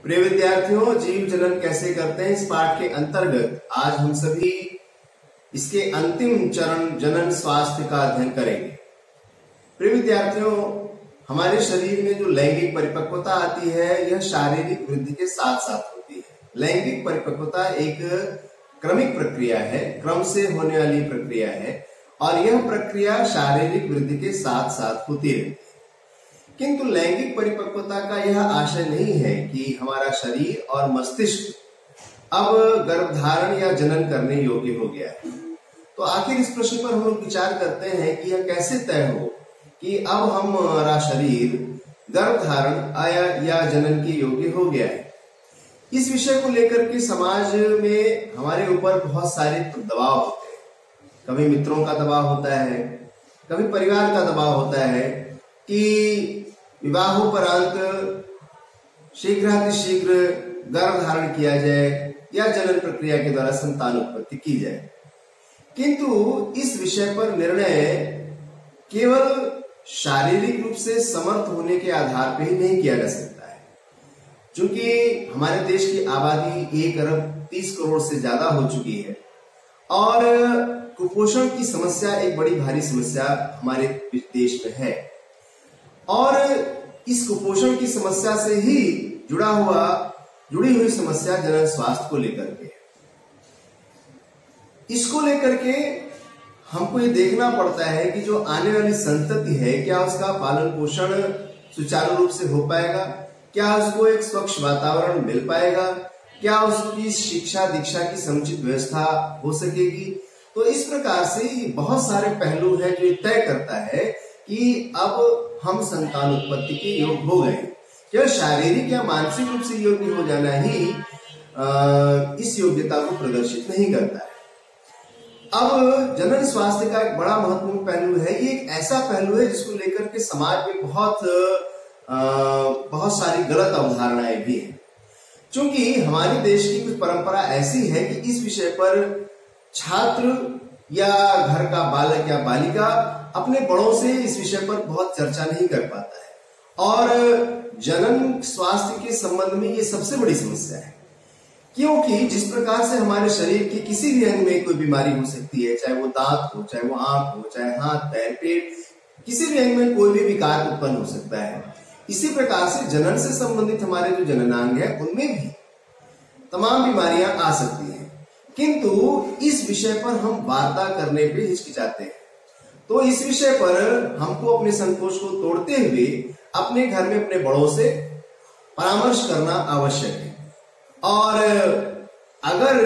प्रिय विद्यार्थियों, जीव जनन कैसे करते हैं इस पाठ के अंतर्गत आज हम सभी इसके अंतिम चरण जनन स्वास्थ्य का अध्ययन करेंगे। प्रिय विद्यार्थियों, हमारे शरीर में जो लैंगिक परिपक्वता आती है यह शारीरिक वृद्धि के साथ साथ होती है। लैंगिक परिपक्वता एक क्रमिक प्रक्रिया है, क्रम से होने वाली प्रक्रिया है और यह प्रक्रिया शारीरिक वृद्धि के साथ साथ होती रहती है। किंतु लैंगिक परिपक्वता का यह आशय नहीं है कि हमारा शरीर और मस्तिष्क अब गर्भधारण या जनन करने योग्य हो गया है। तो आखिर इस प्रश्न पर हम लोग विचार करते हैं कि यह कैसे तय हो कि अब हमारा शरीर गर्भधारण या जनन के योग्य हो गया है। इस विषय को लेकर के समाज में हमारे ऊपर बहुत सारे दबाव होते हैं। कभी मित्रों का दबाव होता है, कभी परिवार का दबाव होता है कि विवाहोपरांत शीघ्रातिशीघ्र गर्भधारण किया जाए या जनन प्रक्रिया के द्वारा संतान उत्पत्ति की जाए। किंतु इस विषय पर निर्णय केवल शारीरिक रूप से समर्थ होने के आधार पर ही नहीं किया जा सकता है। चूंकि हमारे देश की आबादी 1 अरब 30 करोड़ से ज्यादा हो चुकी है और कुपोषण की समस्या एक बड़ी भारी समस्या हमारे देश में है और इस कुपोषण की समस्या से ही जुड़ी हुई समस्या जनन स्वास्थ्य को लेकर के, इसको लेकर के हमको ये देखना पड़ता है कि जो आने वाली संतति है क्या उसका पालन पोषण सुचारू रूप से हो पाएगा, क्या उसको एक स्वच्छ वातावरण मिल पाएगा, क्या उसकी शिक्षा दीक्षा की समुचित व्यवस्था हो सकेगी। तो इस प्रकार से बहुत सारे पहलू हैं जो तय करता है कि अब हम संतान उत्पत्ति के योग्य हो गए। केवल शारीरिक या मानसिक रूप से योग्य हो जाना ही इस योग्यता को प्रदर्शित नहीं करता है। अब जनन स्वास्थ्य का एक बड़ा महत्वपूर्ण पहलू है। ये एक ऐसा पहलू है जिसको लेकर के समाज में बहुत सारी गलत अवधारणाएं भी हैं। क्योंकि हमारे देश की कुछ परंपरा ऐसी है कि इस विषय पर छात्र या घर का बालक या बालिका अपने बड़ों से इस विषय पर बहुत चर्चा नहीं कर पाता है और जनन स्वास्थ्य के संबंध में ये सबसे बड़ी समस्या है। क्योंकि जिस प्रकार से हमारे शरीर के किसी भी अंग में कोई बीमारी हो सकती है, चाहे वो दांत हो, चाहे वो आंख हो, चाहे हाथ पैर पेट, किसी भी अंग में कोई भी विकार उत्पन्न हो सकता है। इसी प्रकार से जनन से संबंधित हमारे जो जननांग है उनमें भी तमाम बीमारियां आ सकती हैं। किंतु इस विषय पर हम वार्ता करने पे हिचकिचाते हैं। तो इस विषय पर हमको अपने संकोच को तोड़ते हुए अपने घर में अपने बड़ों से परामर्श करना आवश्यक है। और अगर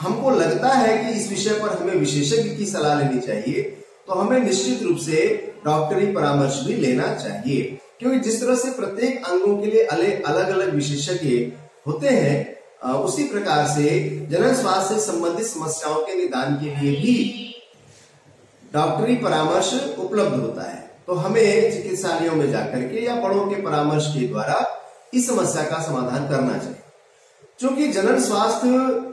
हमको लगता है कि इस विषय पर हमें विशेषज्ञ की सलाह लेनी चाहिए तो हमें निश्चित रूप से डॉक्टरी परामर्श भी लेना चाहिए। क्योंकि जिस तरह से प्रत्येक अंगों के लिए अलग अलग विशेषज्ञ होते हैं, उसी प्रकार से जनन स्वास्थ्य से संबंधित समस्याओं के निदान के लिए भी डॉक्टरी परामर्श उपलब्ध होता है। तो हमें चिकित्सालयों में जाकर के या बड़ों के परामर्श के द्वारा इस समस्या का समाधान करना चाहिए। क्योंकि जनन स्वास्थ्य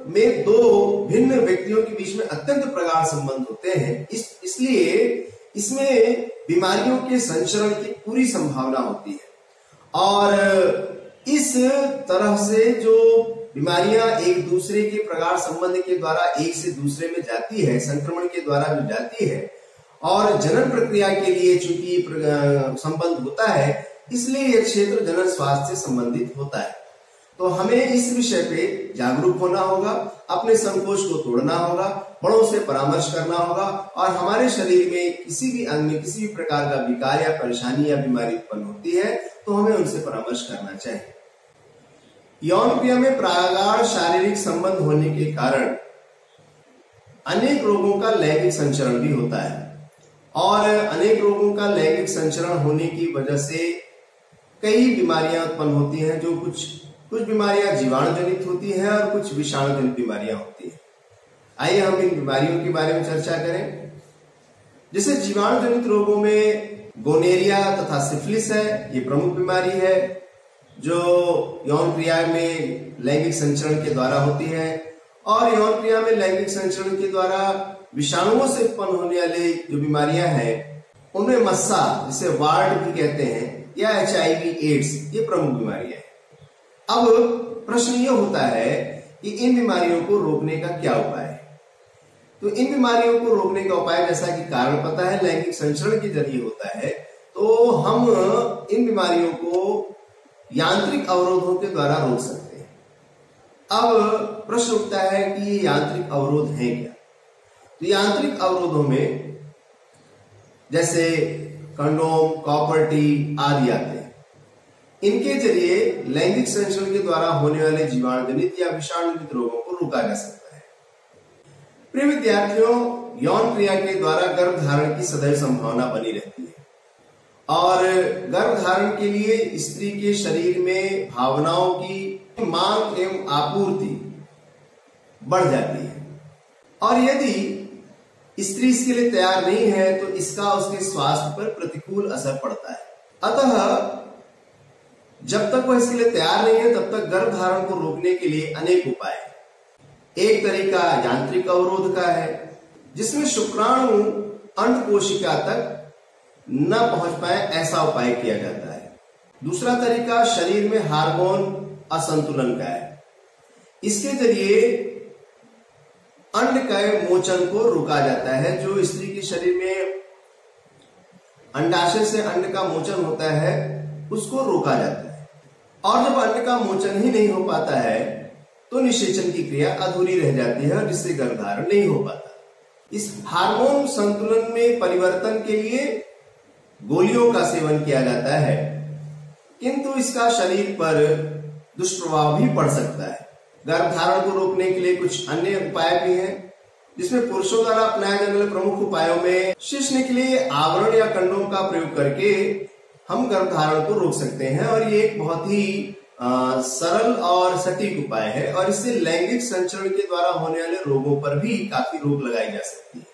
में दो भिन्न व्यक्तियों के बीच में अत्यंत प्रगाढ़ संबंध होते हैं, इसलिए इसमें बीमारियों के संचरण की पूरी संभावना होती है और इस तरह से जो बीमारियां एक दूसरे के प्रगाढ़ संबंध के द्वारा एक से दूसरे में जाती है, संक्रमण के द्वारा जो जाती है और जनन प्रक्रिया के लिए चूंकि संबंध होता है, इसलिए यह क्षेत्र जनन स्वास्थ्य से संबंधित होता है। तो हमें इस विषय पे जागरूक होना होगा, अपने संकोच को तोड़ना होगा, बड़ों से परामर्श करना होगा और हमारे शरीर में किसी भी अंग में किसी भी प्रकार का विकार या परेशानी या बीमारी उत्पन्न होती है तो हमें उनसे परामर्श करना चाहिए। यौन क्रिया में प्रगाढ़ शारीरिक संबंध होने के कारण अनेक रोगों का लैंगिक संचरण भी होता है और अनेक रोगों का लैंगिक संचरण होने की वजह से कई बीमारियां उत्पन्न होती हैं। जो कुछ बीमारियां जीवाणु जनित होती हैं और कुछ विषाणु जनित बीमारियां होती हैं। आइए हम इन बीमारियों के बारे में चर्चा करें। जैसे जीवाणु जनित रोगों में गोनेरिया तथा सिफिलिस है, ये प्रमुख बीमारी है जो यौन क्रिया में लैंगिक संचरण के द्वारा होती है और यौन क्रिया में लैंगिक संचरण के द्वारा विषाणुओं से उत्पन्न होने वाली जो बीमारियां हैं उनमें मस्सा, जिसे वार्ड भी कहते हैं, या HIV एड्स, ये प्रमुख बीमारियां हैं। अब प्रश्न यह होता है कि इन बीमारियों को रोकने का क्या उपाय है। तो इन बीमारियों को रोकने का उपाय, जैसा कि कारण पता है, लैंगिक संचरण के जरिए होता है। तो हम इन बीमारियों को यांत्रिक अवरोधों के द्वारा रोक सकते हैं। अब प्रश्न उठता है कि ये यांत्रिक अवरोध हैं क्या। तो यांत्रिक अवरोधों में जैसे कंडोम, कॉपर टी आदि आते हैं। इनके जरिए लैंगिक संचरण के द्वारा होने वाले जीवाणुजनित या विषाणुजनित रोगों को रोका जा सकता है। प्रिय विद्यार्थियों, यौन क्रिया के द्वारा गर्भधारण की सदैव संभावना बनी रहती है और गर्भधारण के लिए स्त्री के शरीर में भावनाओं की मांग एवं आपूर्ति बढ़ जाती है और यदि स्त्री इसके लिए तैयार नहीं है तो इसका उसके स्वास्थ्य पर प्रतिकूल असर पड़ता है। अतः जब तक वह इसके लिए तैयार नहीं है तब तक गर्भधारण को रोकने के लिए अनेक उपाय हैं। एक तरीका यांत्रिक अवरोध का है, जिसमें शुक्राणु अंड कोशिका तक न पहुंच पाए ऐसा उपाय किया जाता है। दूसरा तरीका शरीर में हार्मोन असंतुलन का है। इसके जरिए अंड के मोचन को रोका जाता है। जो स्त्री के शरीर में अंडाशय से अंड का मोचन होता है उसको रोका जाता है। और जब अंड का मोचन ही नहीं हो पाता है तो निषेचन की क्रिया अधूरी रह जाती है और जिससे गर्भधारण नहीं हो पाता। इस हार्मोन संतुलन में परिवर्तन के लिए गोलियों का सेवन किया जाता है, किंतु इसका शरीर पर दुष्प्रभाव भी पड़ सकता है। गर्भधारण को रोकने के लिए कुछ अन्य उपाय भी हैं, जिसमें पुरुषों द्वारा अपनाए जाने वाले प्रमुख उपायों में शिश्न के लिए आवरण या कंडोम का प्रयोग करके हम गर्भधारण को रोक सकते हैं और ये एक बहुत ही सरल और सटीक उपाय है और इससे लैंगिक संचरण के द्वारा होने वाले रोगों पर भी काफी रोक लगाई जा सकती है।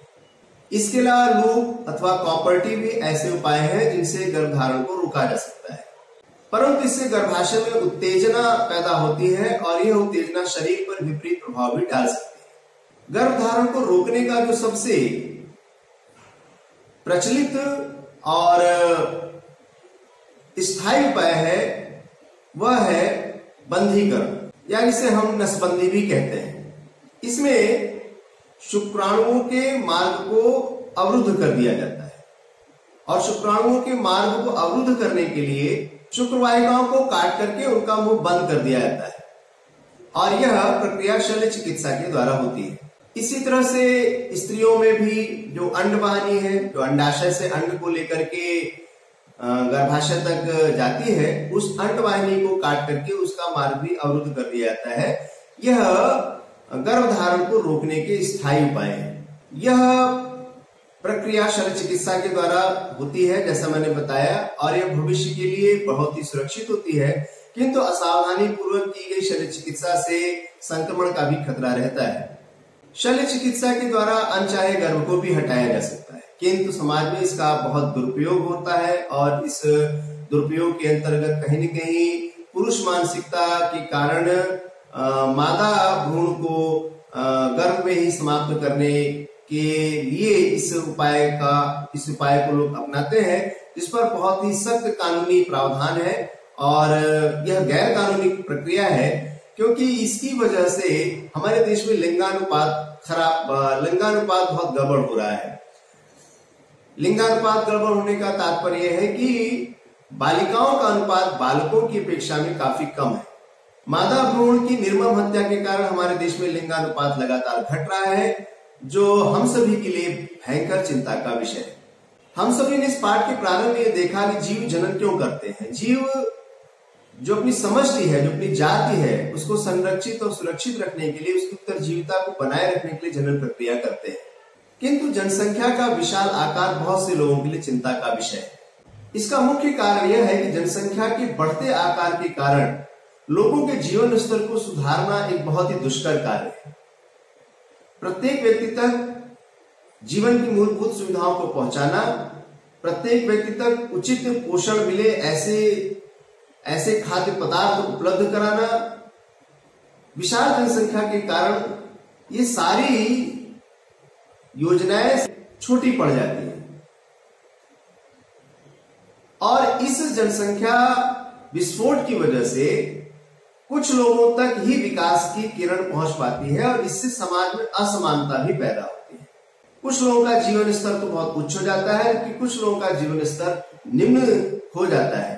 इसके अलावा लूप अथवा कॉपर टी भी ऐसे उपाय हैं जिनसे गर्भधारण को रोका जा सकता है, परंतु इससे गर्भाशय में उत्तेजना पैदा होती है और यह उत्तेजना शरीर पर विपरीत प्रभाव भी डाल सकती है। गर्भधारण को रोकने का जो सबसे प्रचलित और स्थायी उपाय है वह है बंधीकरण, या इसे हम नसबंदी भी कहते हैं। इसमें शुक्राणुओं के मार्ग को अवरुद्ध कर दिया जाता है और शुक्राणुओं के मार्ग को अवरुद्ध करने के लिए शुक्रवाहिकाओं को काट करके उनका मुंह बंद कर दिया जाता है और यह प्रक्रिया शल्य चिकित्सा के द्वारा होती है। इसी तरह से स्त्रियों में भी जो अंडवाहिनी है, जो अंडाशय से अंड को लेकर के गर्भाशय तक जाती है, उस अंडवाहिनी को काट करके उसका मार्ग भी अवरुद्ध कर दिया जाता है। यह गर्भधारण को रोकने के स्थायी उपाय है। यह प्रक्रिया शल्य चिकित्सा के द्वारा होती है जैसा मैंने बताया, और यह भविष्य के लिए बहुत ही सुरक्षित होती है, किंतु असावधानी पूर्वक की गई शल्य चिकित्सा से संक्रमण का भी खतरा रहता है। शल्य चिकित्सा के द्वारा अनचाहे गर्भ को भी हटाया जा सकता है, किंतु समाज में इसका बहुत दुरुपयोग होता है और इस दुरुपयोग के अंतर्गत कहीं न कहीं पुरुष मानसिकता के कारण मादा भ्रूण को गर्भ में ही समाप्त करने के लिए इस उपाय को लोग अपनाते हैं, जिस पर बहुत ही सख्त कानूनी प्रावधान है और यह गैर कानूनी प्रक्रिया है, क्योंकि इसकी वजह से हमारे देश में लिंगानुपात बहुत गड़बड़ हो रहा है। लिंगानुपात गड़बड़ होने का तात्पर्य है कि बालिकाओं का अनुपात बालकों की अपेक्षा में काफी कम है। मादा भ्रूण की निर्मम हत्या के कारण हमारे देश में लिंगानुपात लगातार घट रहा है, जो हम सभी के लिए भयंकर चिंता का विषय है। हम सभी ने इस पाठ के प्रारंभ में देखा कि जीव जनन क्यों करते हैं। जीव जो अपनी समष्टि है, जो अपनी जाति है, उसको संरक्षित और सुरक्षित रखने के लिए, उसकी उत्तरजीविता को बनाए रखने के लिए जनन प्रक्रिया करते हैं, किंतु जनसंख्या का विशाल आकार बहुत से लोगों के लिए चिंता का विषय है। इसका मुख्य कारण यह है कि जनसंख्या के बढ़ते आकार के कारण लोगों के जीवन स्तर को सुधारना एक बहुत ही दुष्कर कार्य है। प्रत्येक व्यक्ति तक जीवन की मूलभूत सुविधाओं को पहुंचाना, प्रत्येक व्यक्ति तक उचित पोषण मिले ऐसे खाद्य पदार्थ उपलब्ध कराना, विशाल जनसंख्या के कारण ये सारी योजनाएं छोटी पड़ जाती हैं और इस जनसंख्या विस्फोट की वजह से कुछ लोगों तक ही विकास की किरण पहुंच पाती है और इससे समाज में असमानता भी पैदा होती है। कुछ लोगों का जीवन स्तर तो बहुत उच्च हो जाता है कि कुछ लोगों का जीवन स्तर निम्न हो जाता है।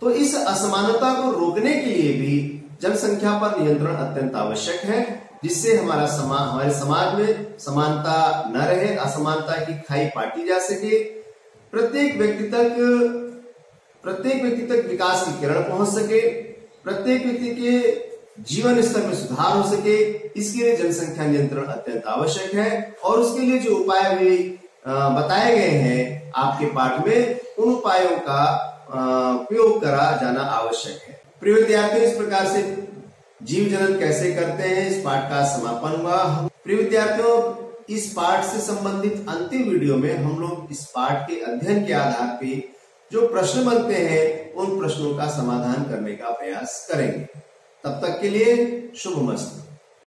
तो इस असमानता को रोकने के लिए भी जनसंख्या पर नियंत्रण अत्यंत आवश्यक है, जिससे हमारे समाज में समानता न रहे, असमानता की खाई पाटी जा सके, प्रत्येक व्यक्ति तक विकास की किरण पहुंच सके, प्रत्येक व्यक्ति के जीवन स्तर में सुधार हो सके। इसके लिए जनसंख्या नियंत्रण अत्यंत आवश्यक है और उसके लिए जो उपाय भी बताए गए हैं आपके पाठ में, उन उपायों का प्रयोग करा जाना आवश्यक है। प्रिय विद्यार्थियों, इस प्रकार से जीव जनन कैसे करते हैं इस पाठ का समापन हुआ। प्रिय विद्यार्थियों, इस पाठ से संबंधित अंतिम वीडियो में हम लोग इस पाठ के अध्ययन के आधार पे जो प्रश्न बनते हैं उन प्रश्नों का समाधान करने का प्रयास करेंगे। तब तक के लिए शुभमस्तु।